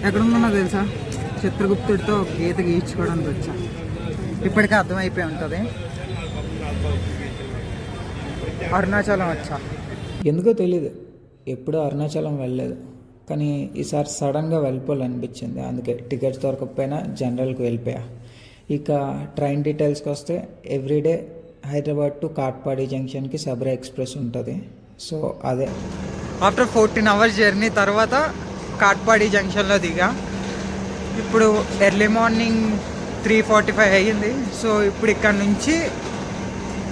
ఎక్కడుందో తెలుసా, చిత్రగుప్తుడితో గీత గీయించుకోవడానికి వచ్చా. ఇప్పటికే అర్థమైపోయి ఉంటుంది. అరుణాచలం వచ్చా. ఎందుకో తెలీదు, ఎప్పుడూ అరుణాచలం వెళ్ళలేదు, కానీ ఈసారి సడన్గా వెళ్ళిపోవాలనిపించింది. అందుకే టికెట్స్ దొరకకపోయినా జనరల్కి వెళ్ళిపోయా. ఇక ట్రైన్ డీటెయిల్స్కి వస్తే ఎవ్రీడే హైదరాబాద్ టు కాట్పాడి జంక్షన్కి సబ్రా ఎక్స్ప్రెస్ ఉంటుంది. సో అదే ఆఫ్టర్ 14 hours జర్నీ తర్వాత కాట్పాడి జంక్షన్లో దిగా. ఇప్పుడు ఎర్లీ మార్నింగ్ 3:45 అయ్యింది. సో ఇప్పుడు ఇక్కడ నుంచి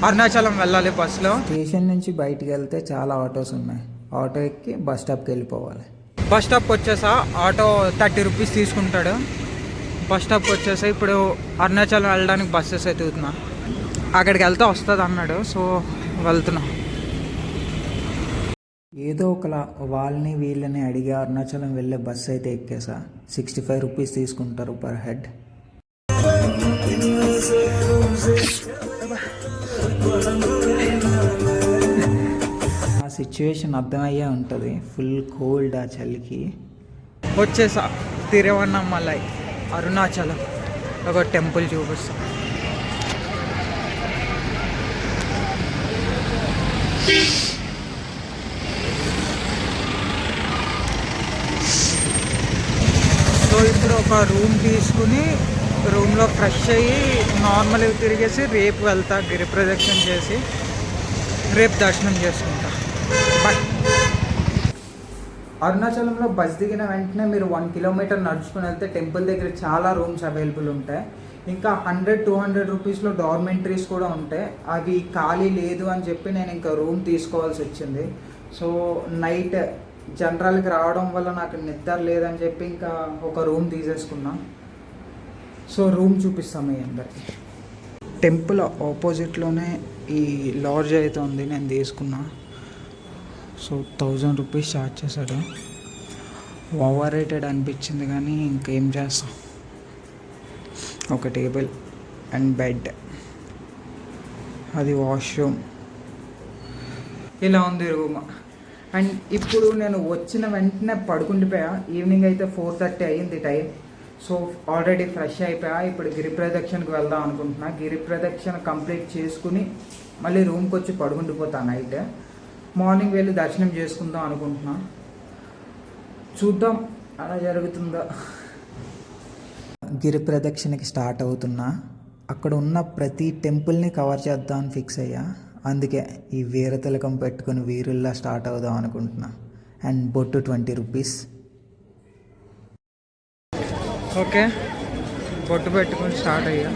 అరుణాచలం వెళ్ళాలి బస్సులో. స్టేషన్ నుంచి బయటికి వెళ్తే చాలా ఆటోస్ ఉన్నాయి. ఆటో ఎక్కి బస్ స్టాప్కి వెళ్ళిపోవాలి. బస్ స్టాప్కి వచ్చేసా, ఆటో 30 రూపీస్ తీసుకుంటాడు. బస్ స్టాప్కి వచ్చేసా. ఇప్పుడు అరుణాచలం వెళ్ళడానికి బస్సెస్ ఎత్తుతున్నా. అక్కడికి వెళ్తే వస్తుంది అన్నాడు, సో వెళ్తున్నా. ఏదో ఒకలా వాళ్ళని వీళ్ళని అడిగి అరుణాచలం వెళ్ళే బస్సు అయితే ఎక్కేసా. 65 రూపీస్ తీసుకుంటారు పర్ హెడ్. ఆ సిచ్యువేషన్ అర్థమయ్యే ఉంటుంది. ఫుల్ కోల్డ్ ఆ చలికి. వచ్చేసా తిరువన్నమలై అరుణాచలం. ఒక టెంపుల్ చూపిస్తా. సో ఇప్పుడు ఒక రూమ్ తీసుకుని రూమ్లో ఫ్రెష్ అయ్యి నార్మల్గా తిరిగేసి రేపు వెళ్తా. గిరి ప్రదక్షిణ చేసి రేపు దర్శనం చేసుకుంటా. బట్ అరుణాచలంలో బస్ దిగిన వెంటనే మీరు 1 kilometer నడుచుకుని వెళ్తే టెంపుల్ దగ్గర చాలా రూమ్స్ అవైలబుల్ ఉంటాయి. ఇంకా 100-200 రూపీస్లో డార్మెంటరీస్ కూడా ఉంటాయి. అవి ఖాళీ లేదు అని చెప్పి నేను ఇంకా రూమ్ తీసుకోవాల్సి వచ్చింది. సో నైట్ జనరల్కి రావడం వల్ల నాకు నిద్ర లేదని చెప్పి ఇంకా ఒక రూమ్ తీసేసుకున్నా. సో రూమ్ చూపిస్తాం మీ అందరికి. టెంపుల్ ఆపోజిట్లోనే ఈ లాడ్జ్ అయితే ఉంది, నేను తీసుకున్నా. సో 1000 రూపీస్ ఛార్జ్ చేశాడు. ఓవర్ రేటెడ్ అనిపించింది, కానీ ఇంకేం చేస్తాం. ఒక టేబుల్ అండ్ బెడ్, అది వాష్రూమ్, ఇలా ఉంది రూమ్. అండ్ ఇప్పుడు నేను వచ్చిన వెంటనే పడుకుండిపోయా. ఈవినింగ్ అయితే 4:30 అయ్యింది టైం. సో ఆల్రెడీ ఫ్రెష్ అయిపోయా. ఇప్పుడు గిరి ప్రదక్షిణకు వెళ్దాం అనుకుంటున్నా. గిరి ప్రదక్షిణ కంప్లీట్ చేసుకుని మళ్ళీ రూమ్కి వచ్చి పడుకుండిపోతాను నైట్. మార్నింగ్ వెళ్ళి దర్శనం చేసుకుందాం అనుకుంటున్నా. చూద్దాం అలా జరుగుతుందో. గిరి ప్రదక్షిణకి స్టార్ట్ అవుతున్నా. అక్కడ ఉన్న ప్రతి టెంపుల్ని కవర్ చేద్దామని ఫిక్స్ అయ్యా. అందుకే ఈ వీర తిలకం పెట్టుకుని వీరుల్లా స్టార్ట్ అవుదాం అనుకుంటున్నా. అండ్ బొట్టు 20 రూపీస్. ఓకే, బొట్టు పెట్టుకొని స్టార్ట్ అయ్యా.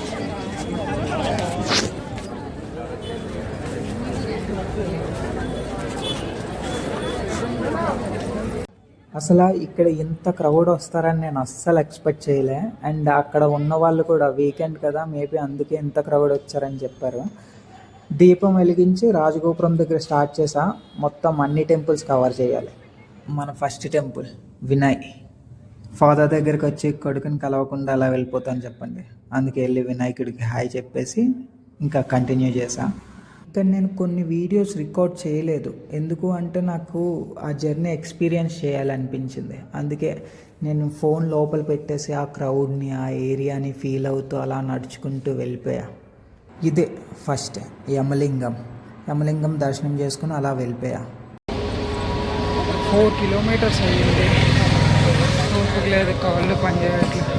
అసలు ఇక్కడ ఇంత క్రౌడ్ వస్తారని నేను అస్సలు ఎక్స్పెక్ట్ చేయలే. అండ్ అక్కడ ఉన్న వాళ్ళు కూడా వీకెండ్ కదా, మేబీ అందుకే ఇంత క్రౌడ్ వచ్చారని చెప్పారు. దీపం వెలిగించి రాజగోపురం దగ్గర స్టార్ట్ చేసా. మొత్తం అన్ని టెంపుల్స్ కవర్ చేయాలి. మన ఫస్ట్ టెంపుల్ వినాయ్. ఫాదర్ దగ్గరికి వచ్చి కొడుకుని కలవకుండా అలా వెళ్ళిపోతాను చెప్పండి. అందుకే వెళ్ళి వినాయకుడికి హాయ్ చెప్పేసి ఇంకా కంటిన్యూ చేసా. ఇక్కడ నేను కొన్ని వీడియోస్ రికార్డ్ చేయలేదు. ఎందుకు అంటే నాకు ఆ జర్నీ ఎక్స్పీరియన్స్ చేయాలనిపించింది. అందుకే నేను ఫోన్ లోపల పెట్టేసి ఆ క్రౌడ్ని, ఆ ఏరియాని ఫీల్ అవుతూ అలా నడుచుకుంటూ వెళ్ళిపోయా. ఇదే ఫస్ట్ యమలింగం దర్శనం చేసుకుని అలా వెళ్ళిపోయా. 4 kilometers అయ్యింది. ఓపిక లేదు, కాళ్ళు పనిచేయట్లేదు.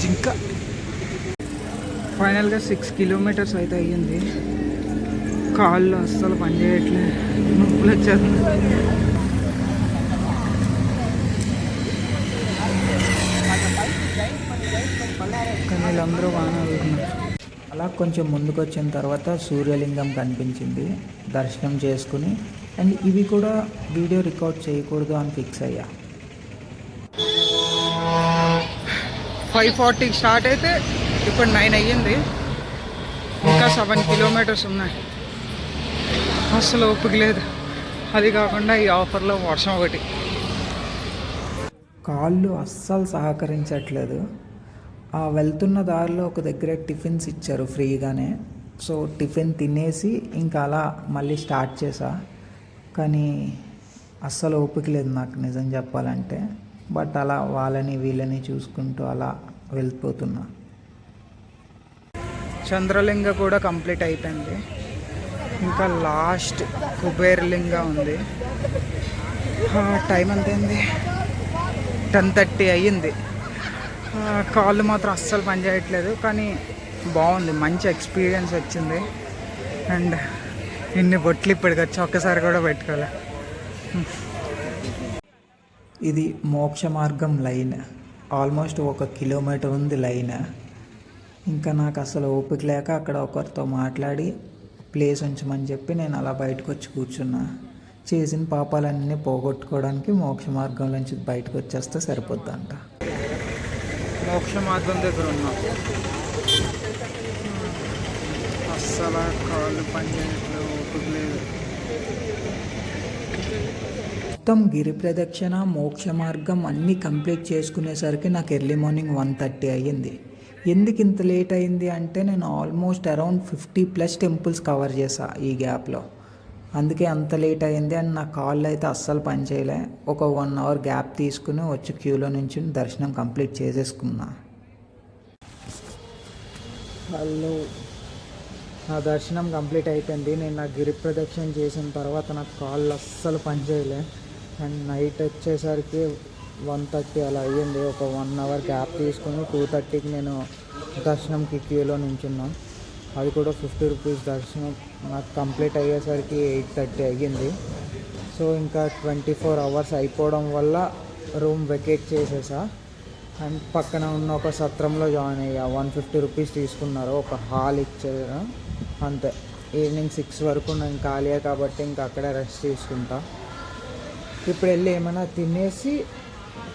జింక ఫైనల్గా 6 kilometers అయితే అయ్యింది. కాళ్ళు అస్సలు పనిచేయట్లేదు, నొప్పులు వచ్చేస్తుంది. కానీ వీళ్ళందరూ బాగానే వెళ్తున్నారు. అలా కొంచెం ముందుకు వచ్చిన తర్వాత సూర్యలింగం కనిపించింది. దర్శనం చేసుకుని అండ్ ఇవి కూడా వీడియో రికార్డ్ చేయకూడదు అని ఫిక్స్ అయ్యా. 5:40 స్టార్ట్ అయితే ఇప్పుడు 9 అయ్యింది. ఇంకా 7 kilometers ఉన్నాయి. అసలు ఓపిక లేదు. అది కాకుండా ఈ ఆఫర్లో వర్షం ఒకటి. కాళ్ళు అస్సలు సహకరించట్లేదు. ఆ వెళ్తున్న దారిలో ఒక దగ్గర టిఫిన్స్ ఇచ్చారు ఫ్రీగానే. సో టిఫిన్ తినేసి ఇంకా అలా మళ్ళీ స్టార్ట్ చేసా. కానీ అస్సలు ఓపిక లేదు నాకు నిజం చెప్పాలంటే. బట్ అలా వాళ్ళని వీళ్ళని చూసుకుంటూ అలా వెళ్ళిపోతున్నా. చంద్రలింగ కూడా కంప్లీట్ అయిపోయింది. ఇంకా లాస్ట్ కుబేరలింగ ఉంది. టైం అంతేంది, 10:30 అయ్యింది. కాళ్ళు మాత్రం అస్సలు పనిచేయట్లేదు. కానీ బాగుంది, మంచి ఎక్స్పీరియన్స్ వచ్చింది. అండ్ ఇన్ని బొట్లు ఇప్పటికి వచ్చి ఒక్కసారి కూడా పెట్టుకోలే. ఇది మోక్ష మార్గం లైన్. ఆల్మోస్ట్ 1 కిలోమీటర్ ఉంది లైన్. ఇంకా నాకు అసలు ఓపిక లేక అక్కడ ఒకరితో మాట్లాడి ప్లేస్ ఉంచమని చెప్పి నేను అలా బయటకు వచ్చి కూర్చున్నా. చేసిన పాపాలన్నీ పోగొట్టుకోవడానికి మోక్ష మార్గం నుంచి బయటకు వచ్చేస్తే సరిపోద్దంట. మోక్ష మార్గం దగ్గర ఉన్నాం. అస్సలు కాళ్ళు పనిచేయట్లేదు, ఓపిక లేదు. మొత్తం గిరి ప్రదక్షిణ మోక్ష మార్గం అన్నీ కంప్లీట్ చేసుకునేసరికి నాకు ఎర్లీ మార్నింగ్ 1:30 అయ్యింది. ఎందుకు ఇంత లేట్ అయింది అంటే నేను ఆల్మోస్ట్ అరౌండ్ 50+ టెంపుల్స్ కవర్ చేసా ఈ గ్యాప్లో. అందుకే అంత లేట్ అయింది. అండ్ నా కాళ్ళు అయితే అస్సలు పని చేయలే. ఒక 1 అవర్ గ్యాప్ తీసుకుని వచ్చి క్యూలో నుంచి దర్శనం కంప్లీట్ చేసేసుకున్నా. వాళ్ళు నా దర్శనం కంప్లీట్ అయిపోయింది. నేను నా గిరి ప్రదక్షిణ చేసిన తర్వాత నాకు కాళ్ళు అస్సలు పని చేయలే. అండ్ నైట్ వచ్చేసరికి 1:30 అలా అయ్యింది. ఒక 1 అవర్ గ్యాప్ తీసుకుని 2:30కి నేను దర్శనంకి క్యూలో నించున్నాను. అది కూడా 50 రూపీస్ దర్శనం. నాకు కంప్లీట్ అయ్యేసరికి 8:30 అయ్యింది. సో ఇంకా 24 అవర్స్ అయిపోవడం వల్ల రూమ్ వెకేట్ చేసేసా. అండ్ పక్కన ఉన్న ఒక సత్రంలో జాయిన్ అయ్యా. 150 రూపీస్ తీసుకున్నారు, ఒక హాల్ ఇచ్చారు అంతే. ఈవినింగ్ 6 వరకు నేను ఖాళీయే కాబట్టి ఇంకా అక్కడే రెస్ట్ తీసుకుంటా. ఇప్పుడు వెళ్ళి ఏమైనా తినేసి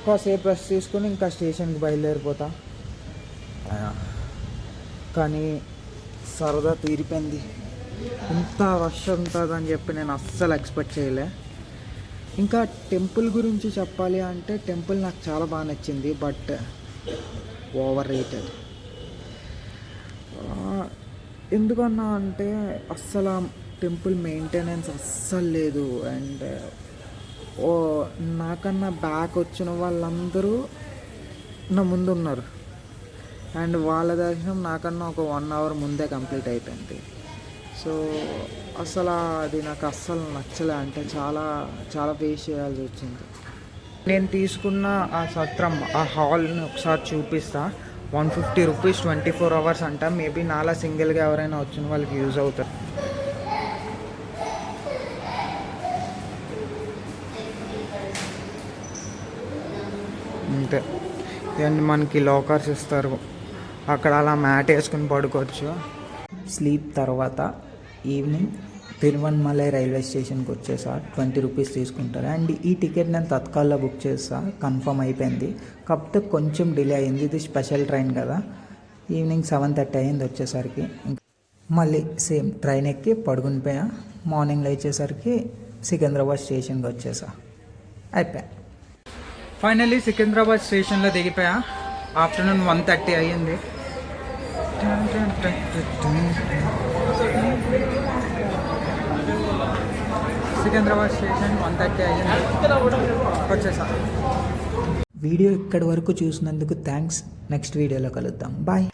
కాసేపు రెస్ట్ తీసుకుని ఇంకా స్టేషన్కి బయలుదేరిపోతా. కానీ సరదా తీరిపోయింది. ఇంత రష్ ఉంటుందని చెప్పి నేను అస్సలు ఎక్స్పెక్ట్ చేయలే. ఇంకా టెంపుల్ గురించి చెప్పాలి అంటే టెంపుల్ నాకు చాలా బాగా నచ్చింది. But over rated. ఎందుకన్నా అంటే అస్సలు టెంపుల్ మెయింటెనెన్స్ అస్సలు లేదు. అండ్ నాకన్నా బ్యాక్ వచ్చిన వాళ్ళందరూ నా ముందు ఉన్నారు. అండ్ వాళ్ళ దర్శనం నాకన్నా ఒక 1 అవర్ ముందే కంప్లీట్ అయిపోయింది. సో అసలు అది నాకు అస్సలు నచ్చలే. అంటే చాలా చాలా వేస్ట్ చేయాల్సి వచ్చింది. నేను తీసుకున్న ఆ సత్రం, ఆ హాల్ని ఒకసారి చూపిస్తా. 150 రూపీస్ 24 అవర్స్ అంట. మేబీ నాలా సింగిల్గా ఎవరైనా వచ్చిన వాళ్ళకి యూజ్ అవుతారు. అంతే. అండ్ మనకి లాకర్స్ ఇస్తారు, అక్కడ అలా మ్యాట్ వేసుకుని పడుకోవచ్చు. స్లీప్ తర్వాత ఈవినింగ్ తిరువణమలై రైల్వే స్టేషన్కి వచ్చేసా. 20 రూపీస్ తీసుకుంటారు. అండ్ ఈ టికెట్ నేను తత్కాల్లో బుక్ చేసా, కన్ఫర్మ్ అయిపోయింది. కాకపోతే కొంచెం డిలే అయింది, ఇది స్పెషల్ ట్రైన్ కదా. ఈవినింగ్ 7:30 అయింది వచ్చేసరికి. మళ్ళీ సేమ్ ట్రైన్ ఎక్కి పడుకునిపోయా. మార్నింగ్ లేచేసరికి సికింద్రాబాద్ స్టేషన్కి వచ్చేసా. అయిపోయా. ఫైనల్లీ సికింద్రాబాద్ స్టేషన్లో దిగిపోయా. ఆఫ్టర్నూన్ 1:30 అయ్యింది. సికింద్రాబాద్ స్టేషన్ 1:30 అయ్యింది, వచ్చేసా. వీడియో ఇక్కడి వరకు చూసినందుకు థ్యాంక్స్. నెక్స్ట్ వీడియోలో కలుద్దాం. బాయ్.